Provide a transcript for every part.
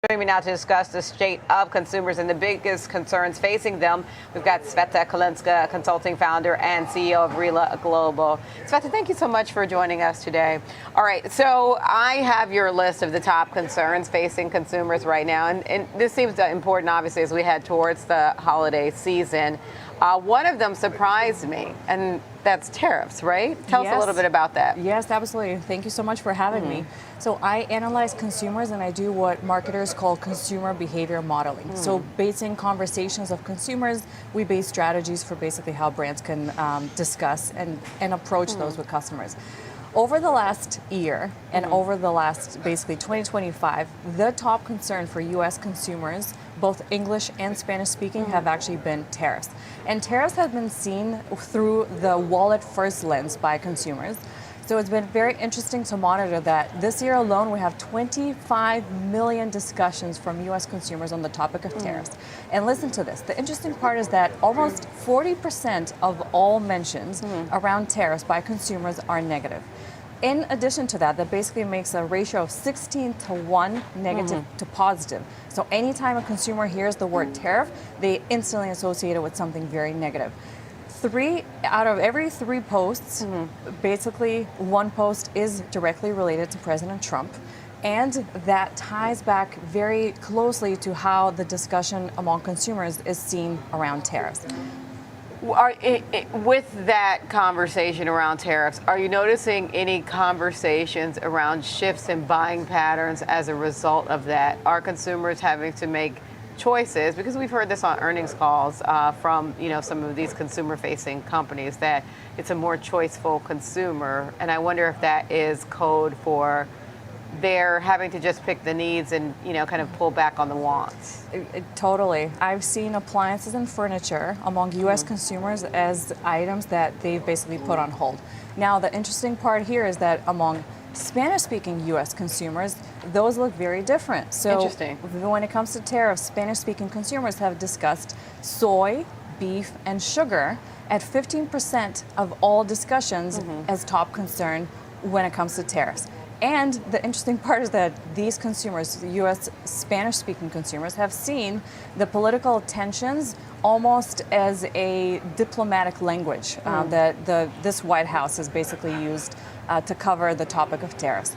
Joining me now to discuss the state of consumers and the biggest concerns facing them, we've got Sveta Kalinska, consulting founder and CEO of Rela Global. Sveta, thank you so much for joining us today. All right, so I have your list of the top concerns facing consumers right now, and this seems important, obviously, as we head towards the holiday season. One of them surprised me, and that's tariffs, right? Tell us a little bit about that. Yes, absolutely. Thank you so much for having me. So I analyze consumers and I do what marketers call consumer behavior modeling. So basing conversations of consumers, we base strategies for basically how brands can discuss and approach those with customers. Over the last year and over the last basically 2025, the top concern for U.S. consumers, both English and Spanish speaking, have actually been tariffs. And tariffs have been seen through the wallet first lens by consumers. So it's been very interesting to monitor that this year alone we have 25 million discussions from U.S. consumers on the topic of tariffs. And listen to this. The interesting part is that almost 40% of all mentions around tariffs by consumers are negative. In addition to that, that basically makes a ratio of 16-1 negative to positive. So anytime a consumer hears the word tariff, they instantly associate it with something very negative. 3 out of every 3 posts, basically one post is directly related to President Trump. And that ties back very closely to how the discussion among consumers is seen around tariffs. With that conversation around tariffs, are you noticing any conversations around shifts in buying patterns as a result of that? Are consumers having to make choices? Because we've heard this on earnings calls from some of these consumer-facing companies that it's a more choiceful consumer, and I wonder if that is code for they're having to just pick the needs and kind of pull back on the wants. Totally. I've seen appliances and furniture among U.S. consumers as items that they've basically put on hold. Now, the interesting part here is that among Spanish-speaking U.S. consumers, those look very different. So interesting. When it comes to tariffs, Spanish-speaking consumers have discussed soy, beef, and sugar at 15% of all discussions as top concern when it comes to tariffs. And the interesting part is that these consumers, the U.S. Spanish-speaking consumers, have seen the political tensions almost as a diplomatic language that this White House has basically used to cover the topic of tariffs.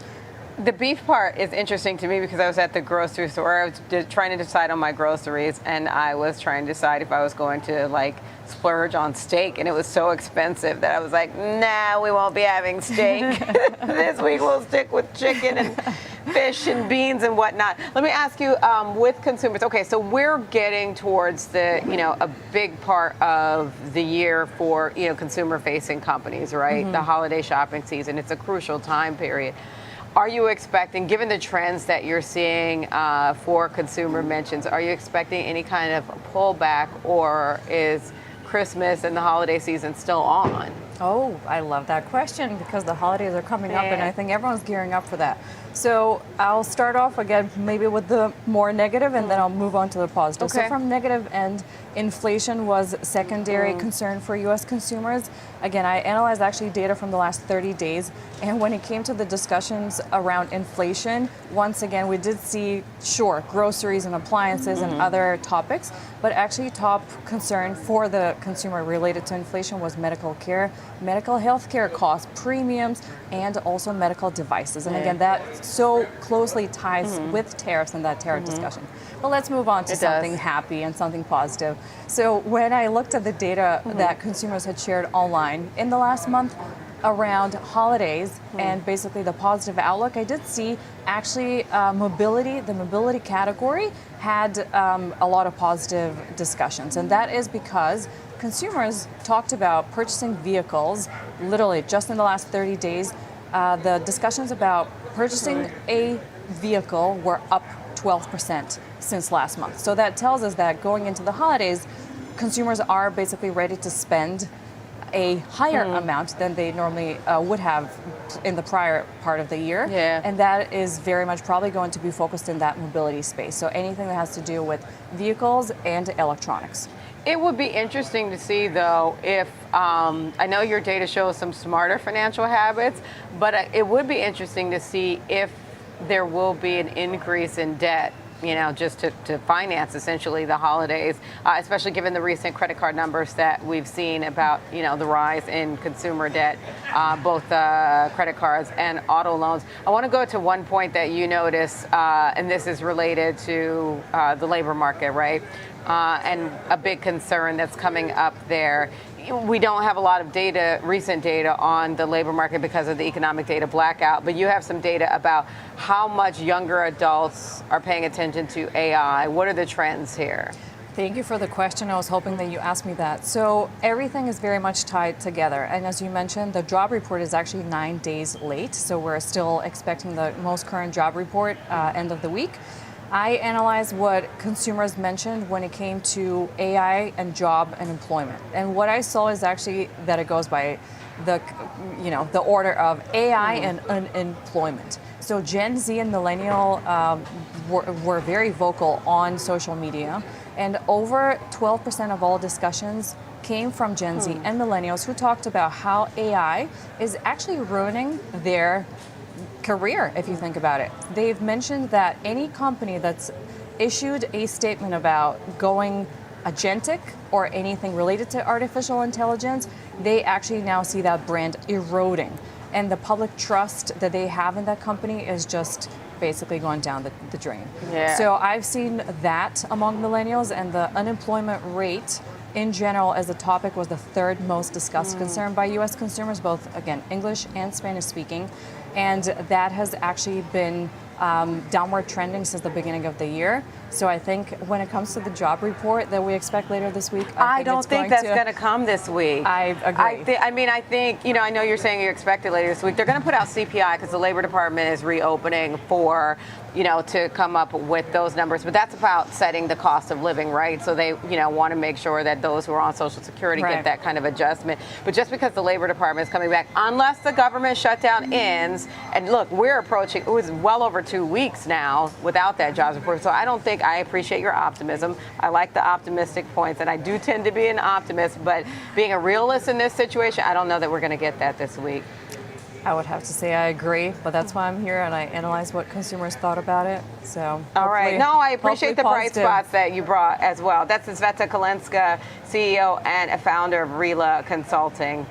The beef part is interesting to me because I was at the grocery store. I was trying to decide on my groceries, and I was trying to decide if I was going to splurge on steak, and it was so expensive that I was like, nah, we won't be having steak. This week we'll stick with chicken and fish and beans and whatnot. Let me ask you, with consumers, okay, so we're getting towards the, a big part of the year for, consumer-facing companies, right? The holiday shopping season. It's a crucial time period. Are you expecting, given the trends that you're seeing for consumer mentions, are you expecting any kind of pullback, or is Christmas and the holiday season still on? Oh, I love that question because the holidays are coming up and I think everyone's gearing up for that. So I'll start off again maybe with the more negative and then I'll move on to the positive. Okay. So from negative end, inflation was secondary concern for U.S. consumers. Again, I analyzed actually data from the last 30 days, and when it came to the discussions around inflation, once again, we did see, sure, groceries and appliances and other topics, but actually top concern for the consumer related to inflation was medical care, medical health care costs, premiums, and also medical devices. And again, that so closely ties with tariffs and that tariff discussion. But let's move on to something happy and something positive. So when I looked at the data that consumers had shared online in the last month around holidays and basically the positive outlook, I did see actually the mobility category had a lot of positive discussions. And that is because consumers talked about purchasing vehicles literally just in the last 30 days. The discussions about purchasing a vehicle were up 12% since last month. So that tells us that going into the holidays, consumers are basically ready to spend a higher amount than they normally would have in the prior part of the year. Yeah. And that is very much probably going to be focused in that mobility space. So anything that has to do with vehicles and electronics. It would be interesting to see, though, if I know your data shows some smarter financial habits, but it would be interesting to see if there will be an increase in debt just to finance essentially the holidays, especially given the recent credit card numbers that we've seen about, the rise in consumer debt, both credit cards and auto loans. I want to go to one point that you notice, and this is related to the labor market, right? And a big concern that's coming up there. We don't have a lot of data, recent data on the labor market because of the economic data blackout, but you have some data about how much younger adults are paying attention to AI. What are the trends here? Thank you for the question. I was hoping that you asked me that. So everything is very much tied together. And as you mentioned, the job report is actually 9 days late. So we're still expecting the most current job report end of the week. I analyzed what consumers mentioned when it came to AI and job and employment. And what I saw is actually that it goes by the order of AI and unemployment. So Gen Z and millennial were very vocal on social media, and over 12% of all discussions came from Gen Z and millennials who talked about how AI is actually ruining their career, if you think about it. They've mentioned that any company that's issued a statement about going agentic or anything related to artificial intelligence, they actually now see that brand eroding. And the public trust that they have in that company is just basically going down the drain. Yeah. So I've seen that among millennials, and the unemployment rate in general as a topic was the third most discussed concern by U.S. consumers, both, again, English and Spanish speaking. And that has actually been downward trending since the beginning of the year. So I think when it comes to the job report that we expect later this week, I don't think that's going to come this week. I agree. I think, I know you're saying you expect it later this week. They're going to put out CPI because the Labor Department is reopening for, to come up with those numbers. But that's about setting the cost of living, right? So they, want to make sure that those who are on Social Security get that kind of adjustment. But just because the Labor Department is coming back, unless the government shutdown ends, and look, we're approaching, it was well over 2 weeks now without that jobs report. So I appreciate your optimism. I like the optimistic points, and I do tend to be an optimist, but being a realist in this situation, I don't know that we're going to get that this week. I would have to say I agree, but that's why I'm here, and I analyze what consumers thought about it. So all right. No, I appreciate the bright spots that you brought as well. That's Sveta Kalenska, CEO and a founder of Rela Consulting.